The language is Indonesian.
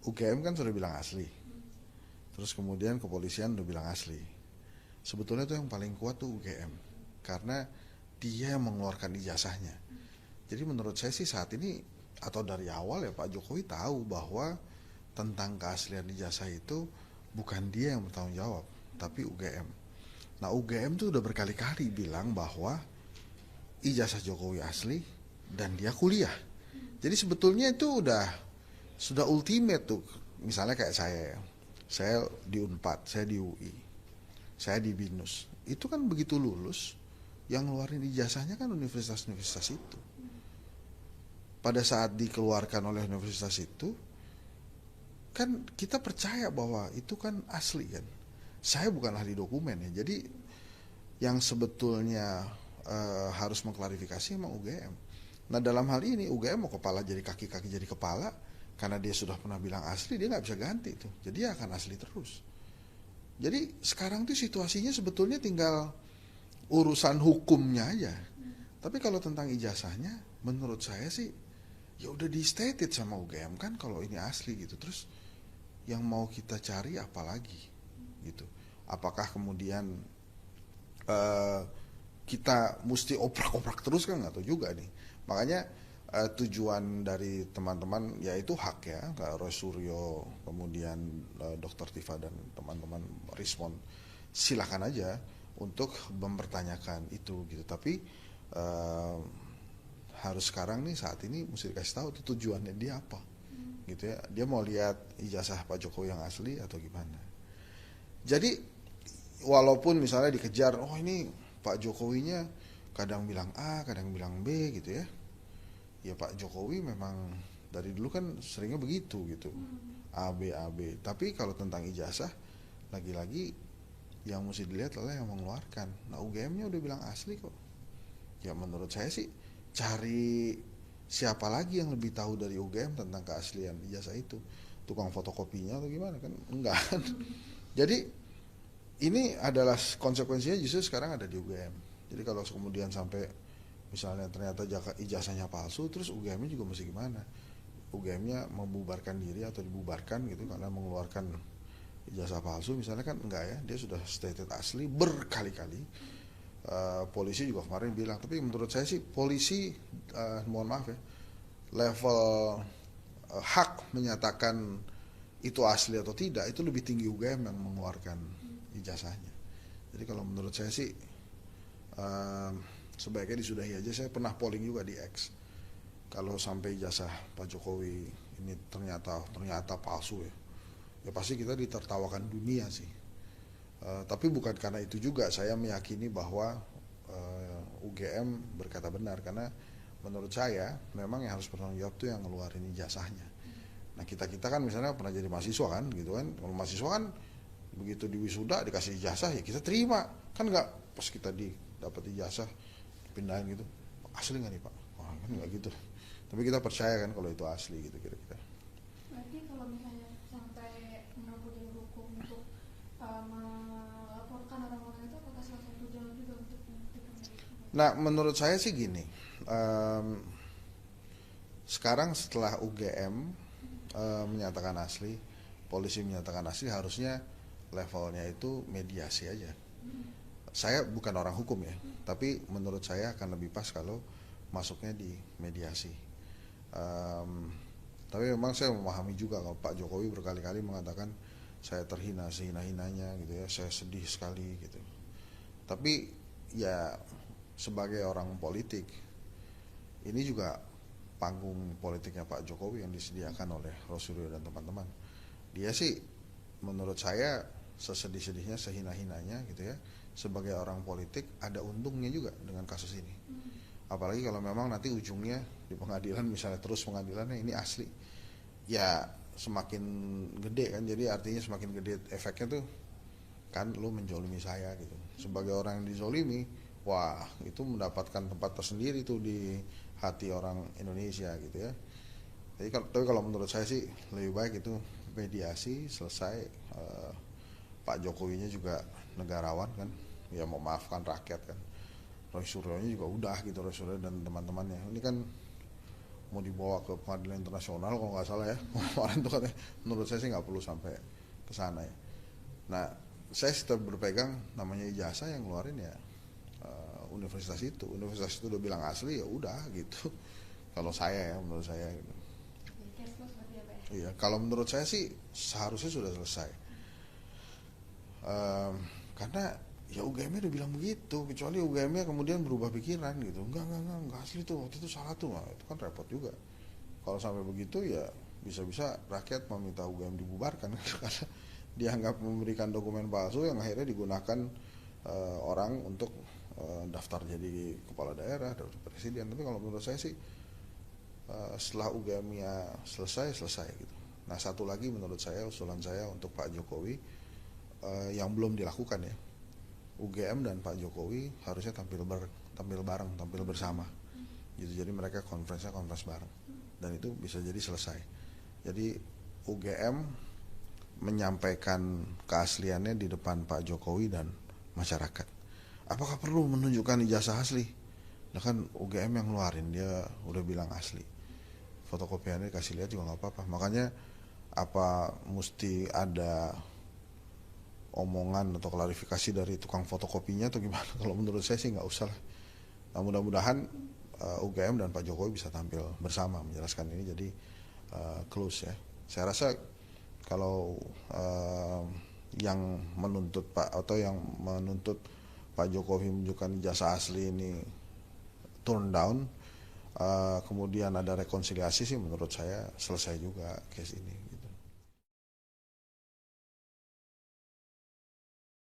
UGM kan sudah bilang asli, terus kemudian kepolisian udah bilang asli. Sebetulnya tuh yang paling kuat tuh UGM, karena dia yang mengeluarkan ijazahnya. Jadi menurut saya sih saat ini atau dari awal ya Pak Jokowi tahu bahwa tentang keaslian ijazah itu bukan dia yang bertanggung jawab, tapi UGM. Nah UGM tuh udah berkali-kali bilang bahwa ijazah Jokowi asli dan dia kuliah. Jadi sebetulnya itu sudah ultimate tuh. Misalnya kayak saya di Unpad, saya di UI, saya di BINUS. Itu kan begitu lulus, yang ngeluarin ijazahnya kan universitas-universitas itu. Pada saat dikeluarkan oleh universitas itu, kan kita percaya bahwa itu kan asli kan. Saya bukan ahli dokumen ya, jadi yang sebetulnya harus mengklarifikasi emang UGM. Nah dalam hal ini UGM mau kepala jadi kaki jadi kepala, karena dia sudah pernah bilang asli, dia nggak bisa ganti itu, jadi dia akan asli terus. Jadi sekarang tuh situasinya sebetulnya tinggal urusan hukumnya aja. Tapi kalau tentang ijazahnya, menurut saya sih ya udah di stated sama UGM kan kalau ini asli gitu. Terus yang mau kita cari apa lagi gitu? Apakah kemudian uh, kita mesti oprak-oprak terus kan nggak tahu juga nih. Makanya tujuan dari teman-teman yaitu hak ya, Roy Suryo, kemudian Dr. Tifa dan teman-teman respon, silakan aja untuk mempertanyakan itu gitu. Tapi harus sekarang nih saat ini mesti dikasih tahu tuh tujuannya dia apa gitu ya. Dia mau lihat ijazah Pak Jokowi yang asli atau gimana. Jadi walaupun misalnya dikejar, oh ini Pak Jokowinya kadang bilang A, kadang bilang B gitu ya. Ya Pak Jokowi memang dari dulu kan seringnya begitu gitu. A, B, A, B. Tapi kalau tentang ijazah, lagi-lagi yang mesti dilihat adalah yang mengeluarkan. Nah UGM-nya udah bilang asli kok. Ya menurut saya sih cari siapa lagi yang lebih tahu dari UGM tentang keaslian ijazah itu. Tukang fotokopinya atau gimana kan? Enggak kan. Jadi ini adalah konsekuensinya justru sekarang ada di UGM. Jadi kalau kemudian sampai misalnya ternyata ijazahnya palsu, terus UGM-nya juga mesti gimana? UGM-nya membubarkan diri atau dibubarkan gitu karena mengeluarkan ijazah palsu misalnya kan enggak ya, dia sudah stated asli berkali-kali. Polisi juga kemarin bilang, tapi menurut saya sih polisi mohon maaf ya, level hak menyatakan itu asli atau tidak itu lebih tinggi UGM yang mengeluarkan ijazahnya. Jadi kalau menurut saya sih sebaiknya disudahi aja. Saya pernah polling juga di X, kalau sampai ijazah Pak Jokowi ini ternyata palsu ya pasti kita ditertawakan dunia sih. Tapi bukan karena itu juga saya meyakini bahwa UGM berkata benar, karena menurut saya memang yang harus bertanggung jawab tuh yang ngeluarin ijazahnya. Nah kita kan misalnya pernah jadi mahasiswa kan gitu kan, kalau mahasiswa kan begitu di wisuda dikasih ijazah ya kita terima kan, nggak pas kita dapat ijazah pindahin gitu, asli nggak nih Pak? Wah kan nggak gitu. Tapi kita percaya kan kalau itu asli gitu kira-kira. Berarti kalau misalnya sampai menempuh jalur hukum untuk melaporkan orang-orang itu, apakah salah satu jalur juga untuk membuktikan itu? Nah menurut saya sih gini, sekarang setelah UGM menyatakan asli, polisi menyatakan asli, harusnya levelnya itu mediasi aja. Saya bukan orang hukum ya, tapi menurut saya akan lebih pas kalau masuknya di mediasi. Tapi memang saya memahami juga kalau Pak Jokowi berkali-kali mengatakan saya terhina sehina-hinanya gitu ya, saya sedih sekali gitu. Tapi ya sebagai orang politik, ini juga panggung politiknya Pak Jokowi yang disediakan oleh Rosuryo dan teman-teman. Dia sih menurut saya sesedih-sedihnya, sehina-hinanya gitu ya, sebagai orang politik ada untungnya juga dengan kasus ini. Apalagi kalau memang nanti ujungnya di pengadilan, misalnya terus pengadilannya ini asli, ya semakin gede kan. Jadi artinya semakin gede efeknya tuh kan, lu menjolimi saya gitu. Sebagai orang yang dizolimi, wah itu mendapatkan tempat tersendiri tuh di hati orang Indonesia gitu ya. Jadi tapi kalau menurut saya sih lebih baik itu mediasi selesai. Pak Jokowinya juga negarawan kan, ya memaafkan rakyat kan. Roy Suryo juga udah gitu, Roy Suryo dan teman-temannya ini kan mau dibawa ke pengadilan internasional kalau nggak salah ya kemarin tuh katanya. Menurut saya sih nggak perlu sampai ke sana ya. Nah, saya tetap berpegang namanya ijazah yang ngeluarin ya universitas itu udah bilang asli ya udah gitu. Kalau saya ya, menurut saya gitu. Cashless berarti ya Pak ya? Iya, kalau menurut saya sih seharusnya sudah selesai. Karena ya UGM-nya udah bilang begitu, kecuali UGM-nya kemudian berubah pikiran gitu. Enggak asli tuh, waktu itu salah tuh. Nah, itu kan repot juga. Kalau sampai begitu ya bisa-bisa rakyat meminta UGM dibubarkan karena dianggap memberikan dokumen palsu yang akhirnya digunakan orang untuk daftar jadi kepala daerah, daftar presiden. Tapi kalau menurut saya sih setelah UGM-nya selesai gitu. Nah, satu lagi menurut saya usulan saya untuk Pak Jokowi yang belum dilakukan ya. UGM dan Pak Jokowi harusnya tampil bareng, tampil bersama. Gitu. Jadi mereka konferensi bareng. Dan itu bisa jadi selesai. Jadi UGM menyampaikan keasliannya di depan Pak Jokowi dan masyarakat. Apakah perlu menunjukkan ijazah asli? Nah kan UGM yang ngeluarin, dia udah bilang asli. Fotokopiannya dikasih lihat juga nggak apa-apa. Makanya apa mesti ada omongan atau klarifikasi dari tukang fotokopinya atau gimana? Kalau menurut saya sih nggak usah lah. Nah, mudah-mudahan UGM dan Pak Jokowi bisa tampil bersama menjelaskan ini jadi close ya. Saya rasa kalau yang menuntut Pak Jokowi menunjukkan ijazah asli ini turn down, kemudian ada rekonsiliasi sih menurut saya selesai juga case ini.